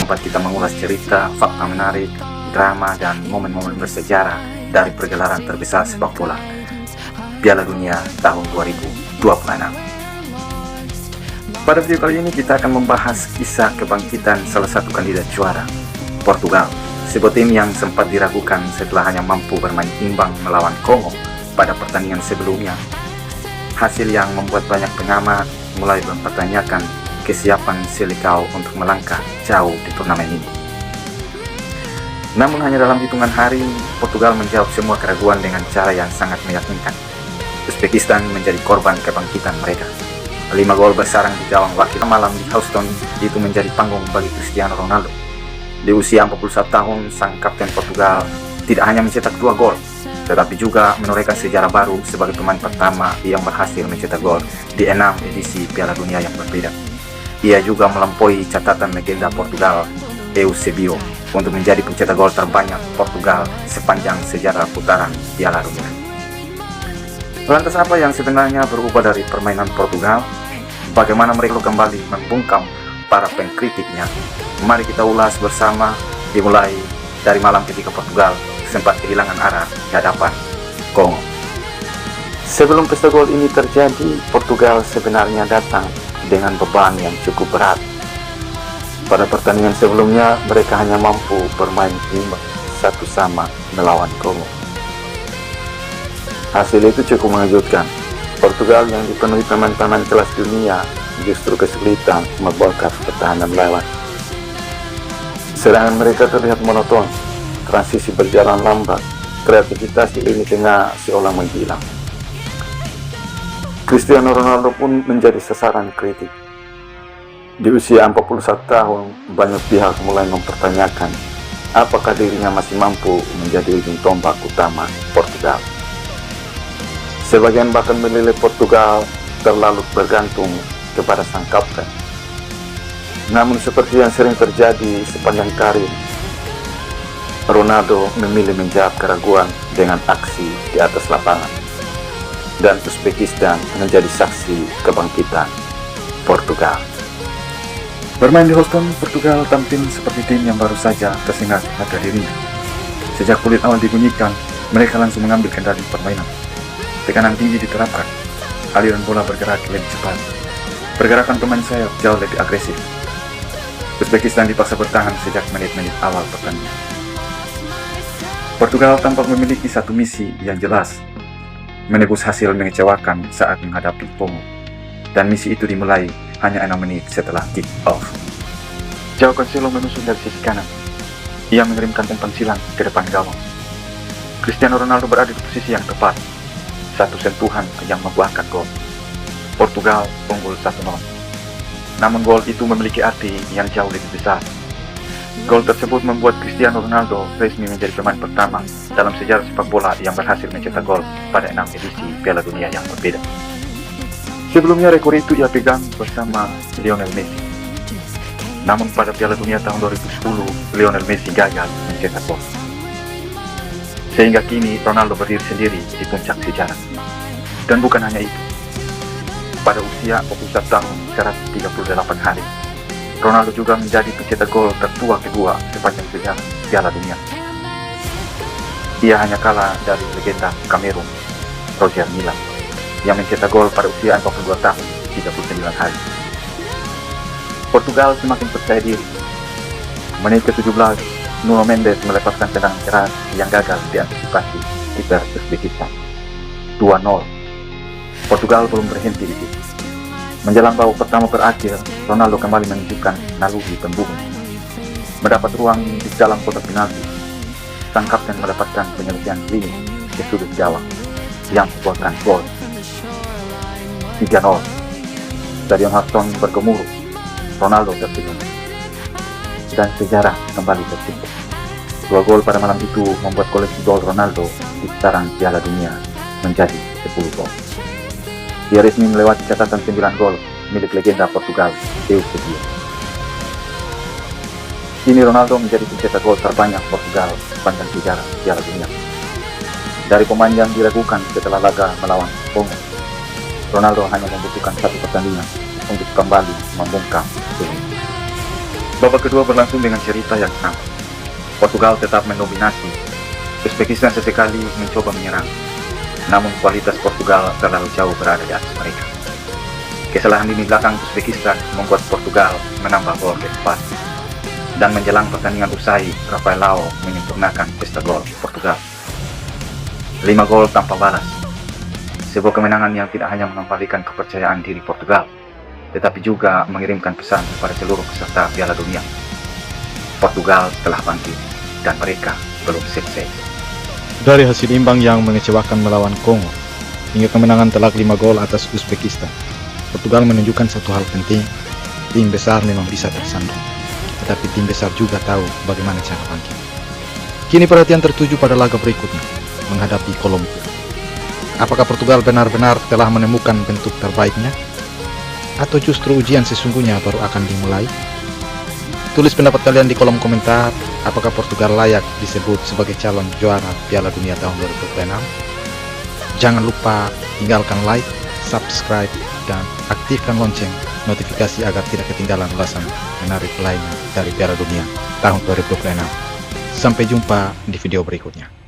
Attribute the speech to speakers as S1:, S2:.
S1: tempat kita mengulas cerita, fakta menarik, drama, dan momen-momen bersejarah dari pergelaran terbesar sepak bola Piala Dunia tahun 2026. Pada video kali ini kita akan membahas kisah kebangkitan salah satu kandidat juara, Portugal, sebuah tim yang sempat diragukan setelah hanya mampu bermain imbang melawan Kongo pada pertandingan sebelumnya. Hasil yang membuat banyak pengamat mulai mempertanyakan kesiapan Selecao untuk melangkah jauh di turnamen ini. Namun hanya dalam hitungan hari, Portugal menjawab semua keraguan dengan cara yang sangat meyakinkan. Uzbekistan menjadi korban kebangkitan mereka. 5 gol bersarang di gawang wakil malam di Houston itu menjadi panggung bagi Cristiano Ronaldo. Di usia 41 tahun, sang kapten Portugal tidak hanya mencetak 2 gol, tetapi juga menorehkan sejarah baru sebagai pemain pertama yang berhasil mencetak gol di 6 edisi Piala Dunia yang berbeda. Ia juga melampaui catatan legenda Portugal, Eusebio, untuk menjadi pencetak gol terbanyak Portugal sepanjang sejarah putaran Piala Dunia. Lantas apa yang sebenarnya berubah dari permainan Portugal? Bagaimana mereka kembali membungkam para pengkritiknya? Mari kita ulas bersama, dimulai dari malam ketika Portugal sempat kehilangan arah di hadapan Kongo. Sebelum pesta gol ini terjadi, Portugal sebenarnya datang dengan beban yang cukup berat. Pada pertandingan sebelumnya, mereka hanya mampu bermain imbang 1-1 melawan Kongo. Hasil itu cukup mengejutkan. Portugal yang dipenuhi pemain-pemain kelas dunia justru kesulitan membongkar pertahanan lawan. Serangan mereka terlihat monoton, transisi berjalan lambat, kreativitas di lini tengah seolah menghilang. Cristiano Ronaldo pun menjadi sasaran kritik. Di usia 41 tahun, banyak pihak mulai mempertanyakan apakah dirinya masih mampu menjadi ujung tombak utama Portugal. Sebagian bahkan menilai Portugal terlalu bergantung kepada sang kapten. Namun seperti yang sering terjadi sepanjang karir, Ronaldo memilih menjawab keraguan dengan aksi di atas lapangan, dan Uzbekistan menjadi saksi kebangkitan Portugal. Bermain di Houston, Portugal tampil seperti tim yang baru saja tersengat harga dirinya. Sejak peluit awal dibunyikan, mereka langsung mengambil kendali permainan. Tekanan tinggi diterapkan, aliran bola bergerak lebih cepat, pergerakan pemain sayap jauh lebih agresif. Uzbekistan dipaksa bertahan sejak menit-menit awal pertandingan. Portugal tampak memiliki satu misi yang jelas, menebus hasil mengecewakan saat menghadapi Kongo, dan misi itu dimulai hanya 6 menit setelah kick off. João Cancelo menusuk dari sisi kanan. Ia mengirimkan umpan silang ke depan gawang. Cristiano Ronaldo berada di posisi yang tepat. Satu sentuhan yang membuahkan gol. Portugal unggul 1-0. Namun gol itu memiliki arti yang jauh lebih besar. Gol tersebut membuat Cristiano Ronaldo resmi menjadi pemain pertama dalam sejarah sepak bola yang berhasil mencetak gol pada 6 edisi Piala Dunia yang berbeda. Sebelumnya rekor itu ia pegang bersama Lionel Messi. Namun pada Piala Dunia tahun 2010, Lionel Messi gagal mencetak gol. Sehingga kini Ronaldo berdiri sendiri di puncak sejarah. Dan bukan hanya itu. Pada usia 41 tahun 138 hari, Ronaldo juga menjadi pencetak gol tertua kedua sepanjang sejarah Piala Dunia. Ia hanya kalah dari legenda Kamerun, Roger Milla, yang mencetak gol pada usia 42 tahun 39 hari. Portugal semakin percaya diri. Menit ke-17, Nuno Mendes melepaskan tendangan keras yang gagal diantisipasi kiper Uzbekistan. 2-0. Portugal belum berhenti di situ. Menjelang babak pertama berakhir, Ronaldo kembali menunjukkan naluri pembunuh. Mendapat ruang di dalam kotak penalti, sang kapten mendapatkan penyelesaian klinis ke sudut gawang yang membuahkan gol. 3-0. Stadion Houston bergemuruh. Ronaldo tersenyum, dan sejarah kembali tercipta. 2 gol pada malam itu membuat koleksi gol Ronaldo di putaran Piala Dunia menjadi 10 gol. Ia resmi melewati catatan 9 gol milik legenda Portugal, Eusebio. Kini Ronaldo menjadi pencetak gol terbanyak Portugal sepanjang sejarah Piala Dunia. Dari pemain yang diragukan setelah laga melawan Kongo, Ronaldo hanya membutuhkan 1 pertandingan untuk kembali membungkam ini. Babak kedua berlangsung dengan cerita yang sama. Portugal tetap mendominasi. Uzbekistan sesekali mencoba menyerang, namun kualitas Portugal terlalu jauh berada di atas mereka. Kesalahan lini belakang Uzbekistan membuat Portugal menambah gol keempat. Dan menjelang pertandingan usai, Rafael Leao menyempurnakan pesta gol Portugal. 5 gol tanpa balas. Sebuah kemenangan yang tidak hanya mengembalikan kepercayaan diri Portugal, tetapi juga mengirimkan pesan kepada seluruh peserta Piala Dunia. Portugal telah bangkit dan mereka belum selesai.
S2: Dari hasil imbang yang mengecewakan melawan Kongo hingga kemenangan telak 5 gol atas Uzbekistan, Portugal menunjukkan satu hal penting. Tim besar memang bisa tersandung, tetapi tim besar juga tahu bagaimana cara bangkit. Kini perhatian tertuju pada laga berikutnya, menghadapi Kolombia. Apakah Portugal benar-benar telah menemukan bentuk terbaiknya? Atau justru ujian sesungguhnya baru akan dimulai? Tulis pendapat kalian di kolom komentar. Apakah Portugal layak disebut sebagai calon juara Piala Dunia tahun 2026? Jangan lupa tinggalkan like, subscribe, dan aktifkan lonceng notifikasi agar tidak ketinggalan ulasan menarik lainnya dari Piala Dunia tahun 2026. Sampai jumpa di video berikutnya.